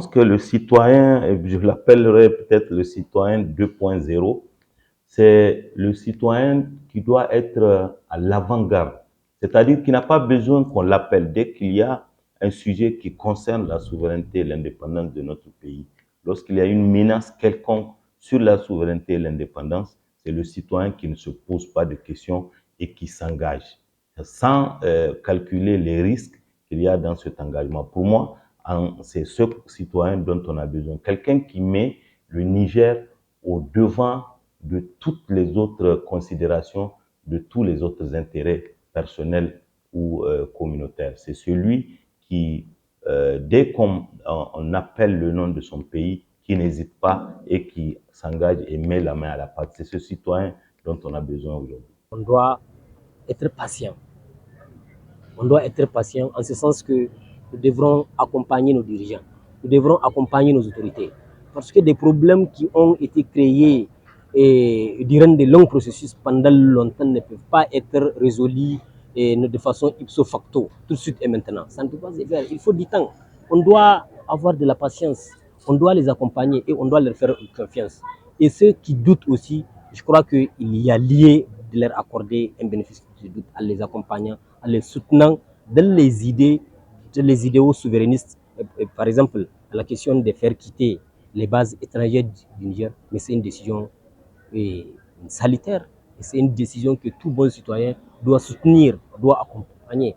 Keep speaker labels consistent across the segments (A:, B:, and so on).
A: que le citoyen, je l'appellerai peut-être le citoyen 2.0, c'est le citoyen qui doit être à l'avant-garde. C'est-à-dire qu'il n'a pas besoin qu'on l'appelle dès qu'il y a un sujet qui concerne la souveraineté et l'indépendance de notre pays. Lorsqu'il y a une menace quelconque sur la souveraineté et l'indépendance, c'est le citoyen qui ne se pose pas de questions et qui s'engage, sans calculer les risques qu'il y a dans cet engagement. Pour moi, c'est ce citoyen dont on a besoin. Quelqu'un qui met le Niger au devant de toutes les autres considérations, de tous les autres intérêts personnels ou communautaires. C'est celui qui, dès qu'on appelle le nom de son pays, qui n'hésite pas et qui s'engage et met la main à la pâte. C'est ce citoyen dont on a besoin aujourd'hui.
B: On doit être patient. On doit être patient en ce sens que nous devrons accompagner nos dirigeants. Nous devrons accompagner nos autorités. Parce que des problèmes qui ont été créés durant de longs processus pendant longtemps ne peuvent pas être résolus de façon ipso facto, tout de suite et maintenant. Ça ne peut pas se faire. Il faut du temps. On doit avoir de la patience. On doit les accompagner et on doit leur faire confiance. Et ceux qui doutent aussi, je crois qu'il y a lieu de leur accorder un bénéfice du doute en les accompagnant, en les soutenant dans les idéaux souverainistes. Par exemple, la question de faire quitter les bases étrangères du Niger, mais c'est une décision salutaire. C'est une décision que tout bon citoyen doit soutenir, doit accompagner.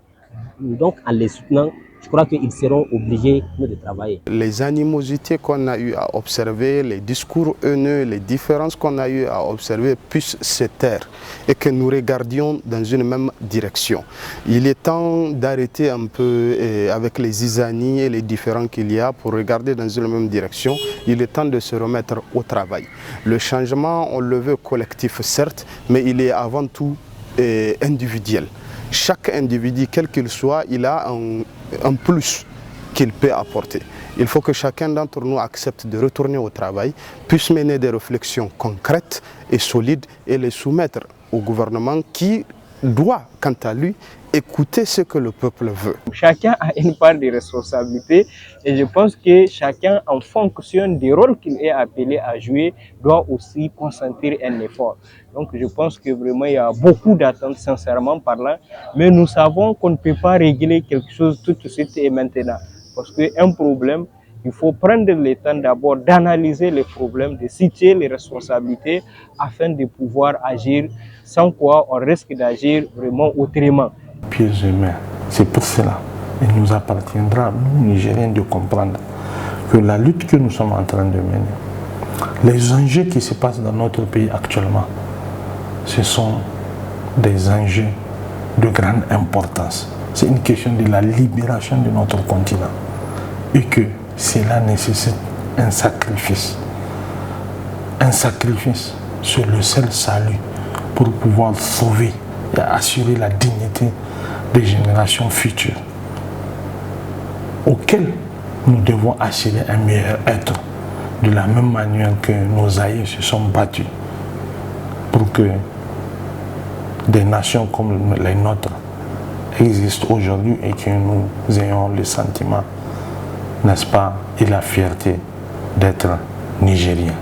B: Donc, en les soutenant, je crois qu'ils seront obligés de travailler.
C: Les animosités qu'on a eu à observer, les discours haineux, les différences qu'on a eu à observer puissent se taire et que nous regardions dans une même direction. Il est temps d'arrêter un peu avec les zizanies et les différends qu'il y a pour regarder dans une même direction. Il est temps de se remettre au travail. Le changement, on le veut collectif certes, mais il est avant tout individuel. Chaque individu, quel qu'il soit, il a un plus qu'il peut apporter. Il faut que chacun d'entre nous accepte de retourner au travail, puisse mener des réflexions concrètes et solides et les soumettre au gouvernement qui doit, quant à lui, écouter ce que le peuple veut.
D: Chacun a une part de responsabilité et je pense que chacun, en fonction des rôles qu'il est appelé à jouer, doit aussi consentir un effort. Donc je pense que vraiment il y a beaucoup d'attentes, sincèrement parlant, mais nous savons qu'on ne peut pas régler quelque chose tout de suite et maintenant. Parce qu'un problème, il faut prendre le temps d'abord d'analyser les problèmes, de situer les responsabilités afin de pouvoir agir, sans quoi on risque d'agir vraiment autrement.
E: Pieds humains. C'est pour cela qu'il nous appartiendra, nous Nigériens, de comprendre que la lutte que nous sommes en train de mener, les enjeux qui se passent dans notre pays actuellement, ce sont des enjeux de grande importance. C'est une question de la libération de notre continent et que cela nécessite un sacrifice. Un sacrifice sur le seul salut pour pouvoir sauver et assurer la dignité des générations futures auxquelles nous devons assurer un meilleur être de la même manière que nos aïeux se sont battus pour que des nations comme les nôtres existent aujourd'hui et que nous ayons le sentiment, n'est-ce pas, et la fierté d'être Nigériens.